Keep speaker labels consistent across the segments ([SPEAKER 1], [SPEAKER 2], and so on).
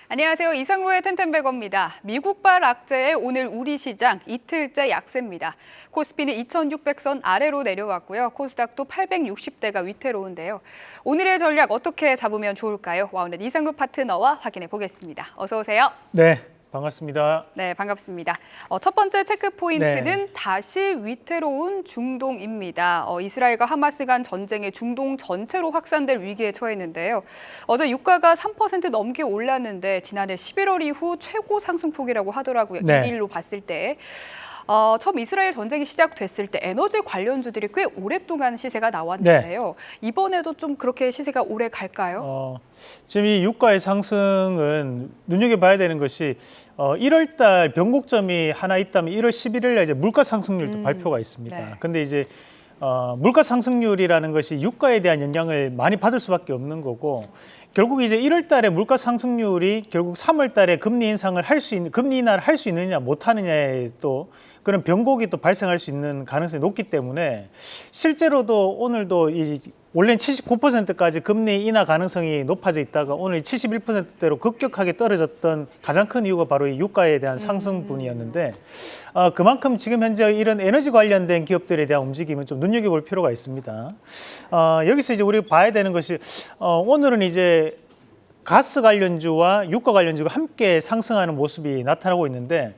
[SPEAKER 1] 안녕하세요. 이상로의 텐텐베거입니다. 미국발 악재에 오늘 우리 시장 이틀째 약세입니다. 코스피는 2,600선 아래로 내려왔고요. 코스닥도 860대가 위태로운데요. 오늘의 전략 어떻게 잡으면 좋을까요? 오늘 이상로 파트너와 확인해 보겠습니다. 어서 오세요.
[SPEAKER 2] 네, 반갑습니다.
[SPEAKER 1] 네, 반갑습니다. 첫 번째 체크 포인트는 다시 위태로운 중동입니다. 이스라엘과 하마스 간 전쟁이 중동 전체로 확산될 위기에 처했는데요. 어제 유가가 3% 넘게 올랐는데 지난해 11월 이후 최고 상승폭이라고 하더라고요.
[SPEAKER 2] 네.
[SPEAKER 1] 1일로 봤을 때. 처음 이스라엘 전쟁이 시작됐을 때 에너지 관련주들이 꽤 오랫동안 시세가 나왔는데요. 이번에도 좀 그렇게 시세가 오래 갈까요?
[SPEAKER 2] 지금 이 유가의 상승은 눈여겨봐야 되는 것이 1월 달 변곡점이 하나 있다면 1월 11일 날 이제 물가 상승률도 발표가 있습니다.
[SPEAKER 1] 네.
[SPEAKER 2] 근데 이제 물가 상승률이라는 것이 유가에 대한 영향을 많이 받을 수밖에 없는 거고, 결국 이제 1월 달에 물가 상승률이 결국 3월 달에 금리 인상을 할 수 있는, 금리 인하를 할 수 있느냐 못 하느냐에 또 그런 변곡이 또 발생할 수 있는 가능성이 높기 때문에, 실제로도 오늘도 원래는 79%까지 금리 인하 가능성이 높아져 있다가 오늘 71%대로 급격하게 떨어졌던 가장 큰 이유가 바로 이 유가에 대한 상승분이었는데, 그만큼 지금 현재 이런 에너지 관련된 기업들에 대한 움직임은 좀 눈여겨볼 필요가 있습니다. 여기서 이제 우리가 봐야 되는 것이, 오늘은 이제 가스 관련주와 유가 관련주가 함께 상승하는 모습이 나타나고 있는데,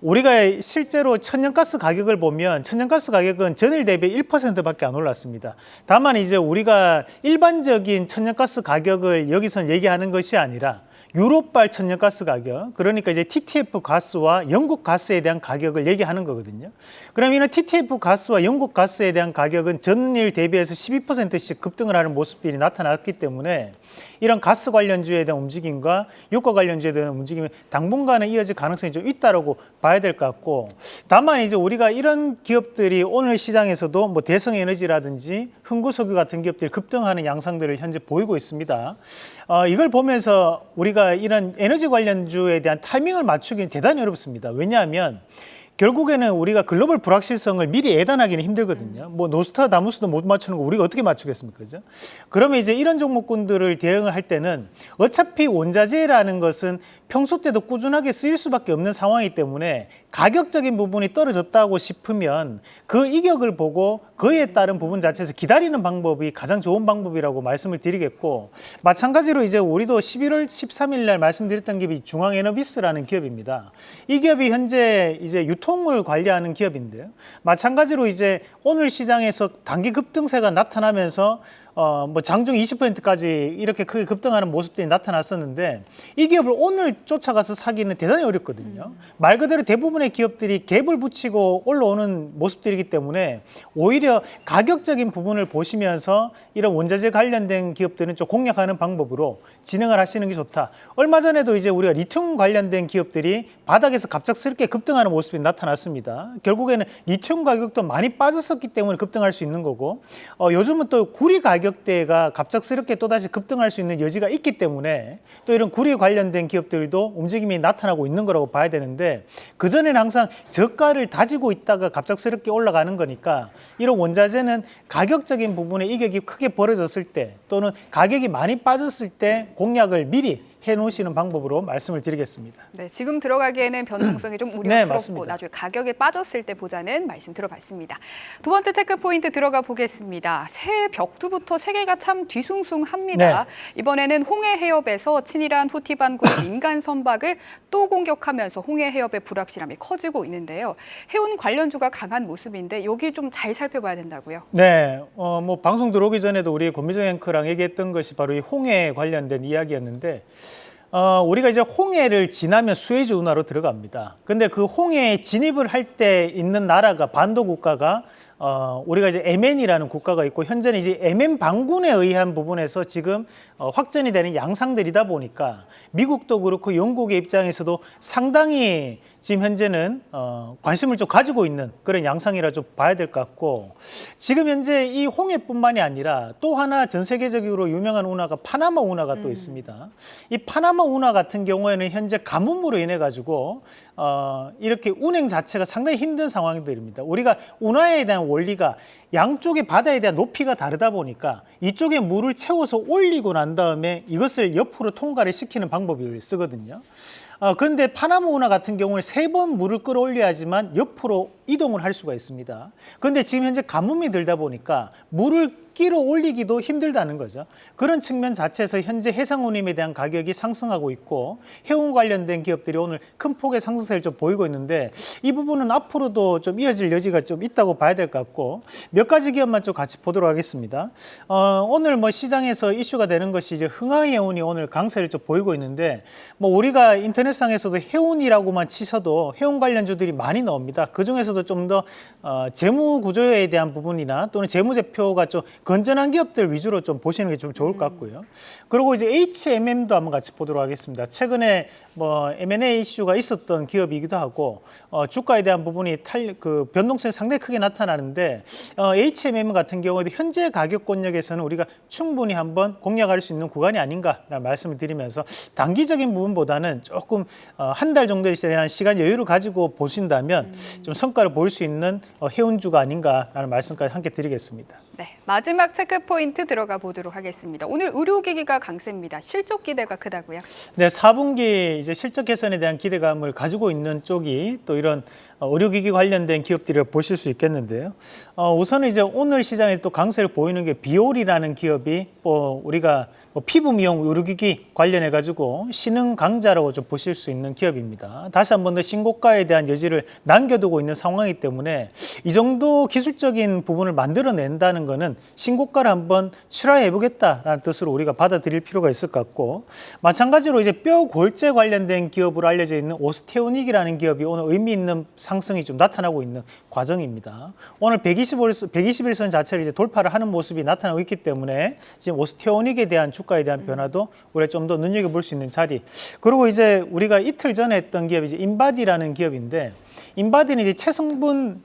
[SPEAKER 2] 우리가 실제로 천연가스 가격을 보면 천연가스 가격은 전일 대비 1%밖에 안 올랐습니다. 다만 이제 우리가 일반적인 천연가스 가격을 여기서 얘기하는 것이 아니라 유럽발 천연가스 가격, 그러니까 이제 TTF 가스와 영국 가스에 대한 가격을 얘기하는 거거든요. 그럼 이런 TTF 가스와 영국 가스에 대한 가격은 전일 대비해서 12%씩 급등을 하는 모습들이 나타났기 때문에, 이런 가스 관련주에 대한 움직임과 유가 관련주에 대한 움직임이 당분간은 이어질 가능성이 좀 있다라고 봐야 될 것 같고, 다만 이제 우리가 이런 기업들이 오늘 시장에서도 뭐 대성에너지라든지 흥구석유 같은 기업들이 급등하는 양상들을 현재 보이고 있습니다. 이걸 보면서 우리가 이런 에너지 관련주에 대한 타이밍을 맞추기는 대단히 어렵습니다. 왜냐하면 결국에는 우리가 글로벌 불확실성을 미리 예단하기는 힘들거든요. 뭐 노스트라다무스도 못 맞추는 거 우리가 어떻게 맞추겠습니까? 그죠? 그러면 이제 이런 종목군들을 대응을 할 때는 어차피 원자재라는 것은 평소 때도 꾸준하게 쓰일 수밖에 없는 상황이기 때문에 가격적인 부분이 떨어졌다고 싶으면 그 이격을 보고 그에 따른 부분 자체에서 기다리는 방법이 가장 좋은 방법이라고 말씀을 드리겠고, 마찬가지로 이제 우리도 11월 13일 날 말씀드렸던 기업이 중앙에너비스라는 기업입니다. 이 기업이 현재 이제 유통을 관리하는 기업인데요. 마찬가지로 이제 오늘 시장에서 단기 급등세가 나타나면서 뭐 장중 20%까지 이렇게 크게 급등하는 모습들이 나타났었는데, 이 기업을 오늘 쫓아가서 사기는 대단히 어렵거든요. 말 그대로 대부분의 기업들이 갭을 붙이고 올라오는 모습들이기 때문에 오히려 가격적인 부분을 보시면서 이런 원자재 관련된 기업들은 좀 공략하는 방법으로 진행을 하시는 게 좋다. 얼마 전에도 이제 우리가 리튬 관련된 기업들이 바닥에서 갑작스럽게 급등하는 모습이 나타났습니다. 결국에는 리튬 가격도 많이 빠졌었기 때문에 급등할 수 있는 거고, 요즘은 또 구리 가격대가 갑작스럽게 또다시 급등할 수 있는 여지가 있기 때문에 또 이런 구리 관련된 기업들도 움직임이 나타나고 있는 거라고 봐야 되는데, 그전에는 항상 저가를 다지고 있다가 갑작스럽게 올라가는 거니까, 이런 원자재는 가격적인 부분에 이격이 크게 벌어졌을 때 또는 가격이 많이 빠졌을 때 공략을 미리 해놓으시는 방법으로 말씀을 드리겠습니다.
[SPEAKER 1] 네, 지금 들어가기에는 변동성이 좀 우려스럽고 나중에 가격이 빠졌을 때 보자는 말씀 들어봤습니다. 두 번째 체크 포인트 들어가 보겠습니다. 새해 벽두부터 세계가 참 뒤숭숭합니다. 이번에는 홍해 해협에서 친이란 후티 반군의 민간 선박을 또 공격하면서 홍해 해협의 불확실함이 커지고 있는데요. 해운 관련주가 강한 모습인데 여기 좀 잘 살펴봐야 된다고요?
[SPEAKER 2] 네, 뭐 방송 들어오기 전에도 우리 권미정 앵커랑 얘기했던 것이 바로 이 홍해 관련된 이야기였는데, 우리가 이제 홍해를 지나면 수에즈 운하로 들어갑니다. 근데 그 홍해에 진입을 할 때 있는 나라가 반도 국가가 우리가 이제 MN이라는 국가가 있고, 현재는 이제 MN 반군에 의한 부분에서 지금 확전이 되는 양상들이다 보니까 미국도 그렇고 영국의 입장에서도 상당히 지금 현재는 관심을 좀 가지고 있는 그런 양상이라 좀 봐야 될 것 같고, 지금 현재 이 홍해뿐만이 아니라 또 하나 전 세계적으로 유명한 운하가 파나마 운하가 또 있습니다. 이 파나마 운하 같은 경우에는 현재 가뭄으로 인해 가지고 이렇게 운행 자체가 상당히 힘든 상황들입니다. 우리가 운하에 대한 원리가 양쪽의 바다에 대한 높이가 다르다 보니까 이쪽에 물을 채워서 올리고 난 다음에 이것을 옆으로 통과를 시키는 방법을 쓰거든요. 그런데 파나마 운하 같은 경우는 3번 물을 끌어올려야지만 옆으로 이동을 할 수가 있습니다. 그런데 지금 현재 가뭄이 들다 보니까 물을 끼러 올리기도 힘들다는 거죠. 그런 측면 자체에서 현재 해상운임에 대한 가격이 상승하고 있고 해운 관련된 기업들이 오늘 큰 폭의 상승세를 좀 보이고 있는데 이 부분은 앞으로도 좀 이어질 여지가 좀 있다고 봐야 될 것 같고 몇 가지 기업만 좀 같이 보도록 하겠습니다. 오늘 뭐 시장에서 이슈가 되는 것이 이제 흥하해운이 오늘 강세를 좀 보이고 있는데 뭐 우리가 인터넷상에서도 해운이라고만 치셔도 해운 관련주들이 많이 나옵니다. 그 중에서도 좀 더 재무 구조에 대한 부분이나 또는 재무제표가 좀 건전한 기업들 위주로 좀 보시는 게 좀 좋을 것 같고요. 그리고 이제 HMM도 한번 같이 보도록 하겠습니다. 최근에 뭐 M&A 이슈가 있었던 기업이기도 하고 주가에 대한 부분이 변동성이 상당히 크게 나타나는데 HMM 같은 경우에도 현재 가격권역에서는 우리가 충분히 한번 공략할 수 있는 구간이 아닌가라는 말씀을 드리면서 단기적인 부분보다는 조금 한 달 정도에 대한 시간 여유를 가지고 보신다면 좀 성과를 볼 수 있는 해운주가 아닌가라는 말씀까지 함께 드리겠습니다.
[SPEAKER 1] 네, 마지막 체크 포인트 들어가 보도록 하겠습니다. 오늘 의료기기가 강세입니다. 실적 기대가 크다고요?
[SPEAKER 2] 네, 4분기 이제 실적 개선에 대한 기대감을 가지고 있는 쪽이 또 이런 의료기기 관련된 기업들을 보실 수 있겠는데요. 우선은 이제 오늘 시장에서 또 강세를 보이는 게 비올이라는 기업이 우리가 피부 미용 의료기기 관련해 가지고 신흥 강자라고 좀 보실 수 있는 기업입니다. 다시 한 번 더 신고가에 대한 여지를 남겨두고 있는 상황이기 때문에 이 정도 기술적인 부분을 만들어낸다는 거는 신고가를 한번 출하해 보겠다라는 뜻으로 우리가 받아들일 필요가 있을 것 같고 마찬가지로 이제 뼈 골재 관련된 기업으로 알려져 있는 오스테오닉이라는 기업이 오늘 의미 있는 상승이 좀 나타나고 있는 과정입니다. 오늘 121선 자체를 이제 돌파를 하는 모습이 나타나고 있기 때문에 지금 오스테오닉에 대한 주가에 대한 변화도 우리가 좀 더 눈여겨볼 수 있는 자리. 그리고 이제 우리가 이틀 전에 했던 기업이 이제 인바디라는 기업인데 인바디는 이제 체성분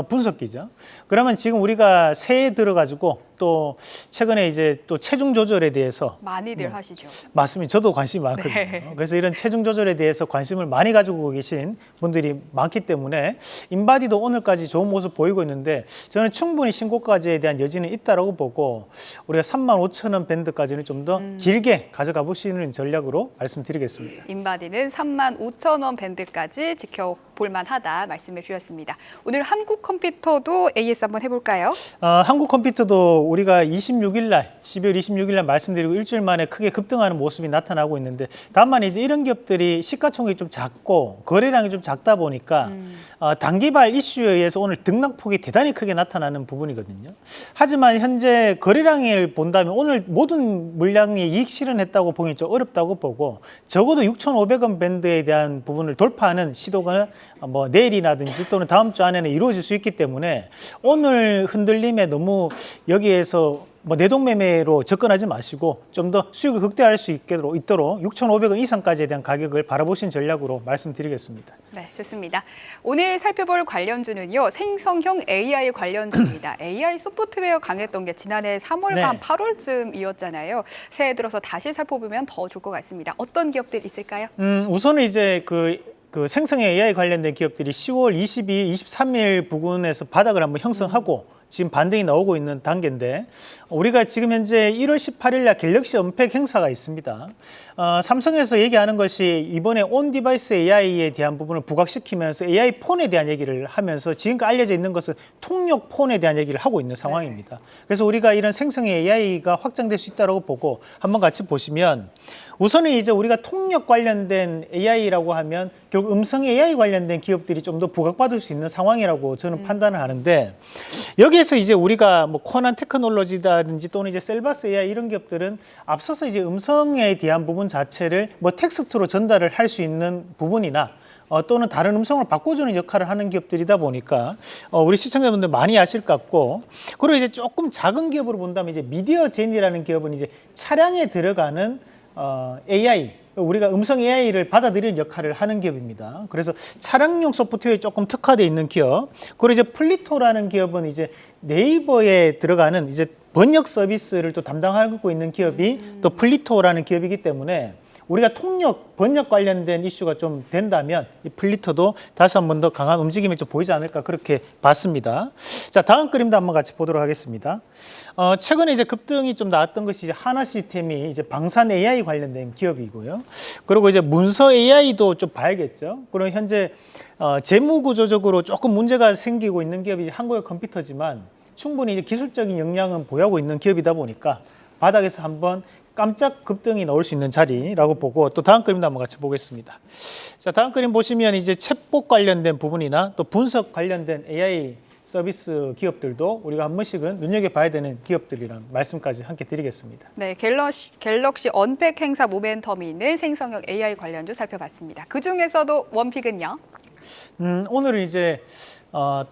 [SPEAKER 2] 분석기죠. 그러면 지금 우리가 새해 들어가지고 또 최근에 이제 또 체중 조절에 대해서
[SPEAKER 1] 많이들 하시죠.
[SPEAKER 2] 맞습니다. 저도 관심이 많거든요.
[SPEAKER 1] 네.
[SPEAKER 2] 그래서 이런 체중 조절에 대해서 관심을 많이 가지고 계신 분들이 많기 때문에 인바디도 오늘까지 좋은 모습 보이고 있는데 저는 충분히 신고가에 대한 여지는 있다라고 보고 우리가 35,000원 밴드까지는 좀 더 길게 가져가 보시는 전략으로 말씀드리겠습니다.
[SPEAKER 1] 인바디는 35,000원 밴드까지 지켜볼 만하다 말씀해 주셨습니다. 오늘 한국컴퓨터도 AS 한번 해볼까요?
[SPEAKER 2] 한국컴퓨터도 우리가 12월 26일 날 말씀드리고 일주일 만에 크게 급등하는 모습이 나타나고 있는데 다만 이제 이런 기업들이 시가총액이 좀 작고 거래량이 좀 작다 보니까 단기발 이슈에 의해서 오늘 등락폭이 대단히 크게 나타나는 부분이거든요. 하지만 현재 거래량을 본다면 오늘 모든 물량이 이익 실현했다고 보기 좀 어렵다고 보고 적어도 6,500원 밴드에 대한 부분을 돌파하는 시도가 뭐 내일이라든지 또는 다음 주 안에는 이루어질 수 있기 때문에 오늘 흔들림에 너무 여기에서 뭐 내동매매로 접근하지 마시고 좀 더 수익을 극대화할 수 있도록 6,500원 이상까지에 대한 가격을 바라보신 전략으로 말씀드리겠습니다.
[SPEAKER 1] 네, 좋습니다. 오늘 살펴볼 관련주는요. 생성형 AI 관련주입니다. AI 소프트웨어 강했던 게 지난해 3월과
[SPEAKER 2] 네.
[SPEAKER 1] 8월쯤이었잖아요. 새해 들어서 다시 살펴보면 더 좋을 것 같습니다. 어떤 기업들 있을까요?
[SPEAKER 2] 우선은 이제 그 생성형 AI 관련된 기업들이 10월 22일, 23일 부근에서 바닥을 한번 형성하고 지금 반등이 나오고 있는 단계인데 우리가 지금 현재 1월 18일 날 갤럭시 언팩 행사가 있습니다. 삼성에서 얘기하는 것이 이번에 온 디바이스 AI에 대한 부분을 부각시키면서 AI 폰에 대한 얘기를 하면서 지금까지 알려져 있는 것은 통역 폰에 대한 얘기를 하고 있는 상황입니다. 그래서 우리가 이런 생성형 AI가 확장될 수 있다고 보고 한번 같이 보시면 우선은 이제 우리가 통역 관련된 AI라고 하면 결국 음성 AI 관련된 기업들이 좀 더 부각받을 수 있는 상황이라고 저는 판단을 하는데 여기에서 이제 우리가 뭐 코난 테크놀로지라든지 또는 이제 셀바스 AI 이런 기업들은 앞서서 이제 음성에 대한 부분 자체를 뭐 텍스트로 전달을 할 수 있는 부분이나 또는 다른 음성을 바꿔주는 역할을 하는 기업들이다 보니까 우리 시청자분들 많이 아실 것 같고 그리고 이제 조금 작은 기업으로 본다면 이제 미디어젠이라는 기업은 이제 차량에 들어가는 AI 우리가 음성 AI를 받아들이는 역할을 하는 기업입니다. 그래서 차량용 소프트웨어에 조금 특화되어 있는 기업. 그리고 이제 플리토라는 기업은 이제 네이버에 들어가는 이제 번역 서비스를 또 담당하고 있는 기업이 또 플리토라는 기업이기 때문에 우리가 통역, 번역 관련된 이슈가 좀 된다면 이 플리토도 다시 한 번 더 강한 움직임이 좀 보이지 않을까 그렇게 봤습니다. 자, 다음 그림도 한번 같이 보도록 하겠습니다. 최근에 이제 급등이 좀 나왔던 것이 이제 하나 시스템이 이제 방산 AI 관련된 기업이고요. 그리고 이제 문서 AI도 좀 봐야겠죠. 그리고 현재 재무 구조적으로 조금 문제가 생기고 있는 기업이 한국의 컴퓨터지만 충분히 이제 기술적인 역량은 보유하고 있는 기업이다 보니까 바닥에서 한번 깜짝 급등이 나올 수 있는 자리라고 보고 또 다음 그림도 한번 같이 보겠습니다. 자, 다음 그림 보시면 이제 챗봇 관련된 부분이나 또 분석 관련된 AI 서비스 기업들도 우리가 한 번씩은 눈여겨봐야 되는 기업들이란 말씀까지 함께 드리겠습니다.
[SPEAKER 1] 네, 갤럭시 언팩 행사 모멘텀이 있는 생성형 AI 관련주 살펴봤습니다. 그중에서도 원픽은요?
[SPEAKER 2] 오늘은 이제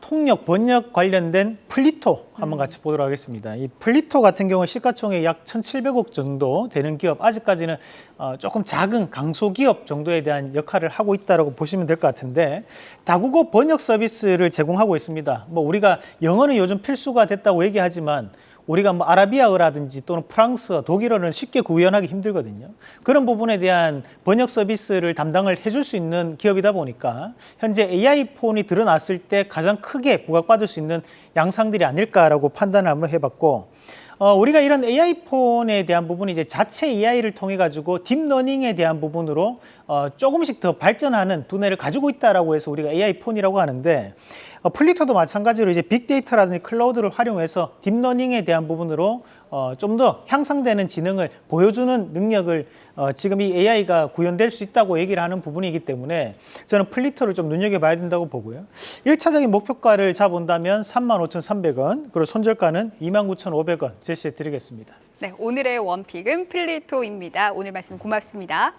[SPEAKER 2] 통역, 번역 관련된 플리토 한번 같이 보도록 하겠습니다. 이 플리토 같은 경우는 시가총액 약 1,700억 정도 되는 기업, 아직까지는 조금 작은 강소기업 정도에 대한 역할을 하고 있다고 보시면 될 것 같은데 다국어 번역 서비스를 제공하고 있습니다. 뭐 우리가 영어는 요즘 필수가 됐다고 얘기하지만 우리가 뭐 아라비아어라든지 또는 프랑스어, 독일어는 쉽게 구현하기 힘들거든요. 그런 부분에 대한 번역 서비스를 담당을 해줄 수 있는 기업이다 보니까 현재 AI 폰이 드러났을 때 가장 크게 부각받을 수 있는 양상들이 아닐까라고 판단을 한번 해봤고 우리가 이런 AI 폰에 대한 부분이 이제 자체 AI를 통해 가지고 딥러닝에 대한 부분으로 조금씩 더 발전하는 두뇌를 가지고 있다라고 해서 우리가 AI 폰이라고 하는데 플리토도 마찬가지로 이제 빅데이터라든지 클라우드를 활용해서 딥러닝에 대한 부분으로 좀 더 향상되는 지능을 보여주는 능력을 지금 이 AI가 구현될 수 있다고 얘기를 하는 부분이기 때문에 저는 플리토를 좀 눈여겨봐야 된다고 보고요. 1차적인 목표가를 잡아본다면 35,300원, 그리고 손절가는 29,500원 제시해 드리겠습니다.
[SPEAKER 1] 네, 오늘의 원픽은 플리토입니다. 오늘 말씀 고맙습니다.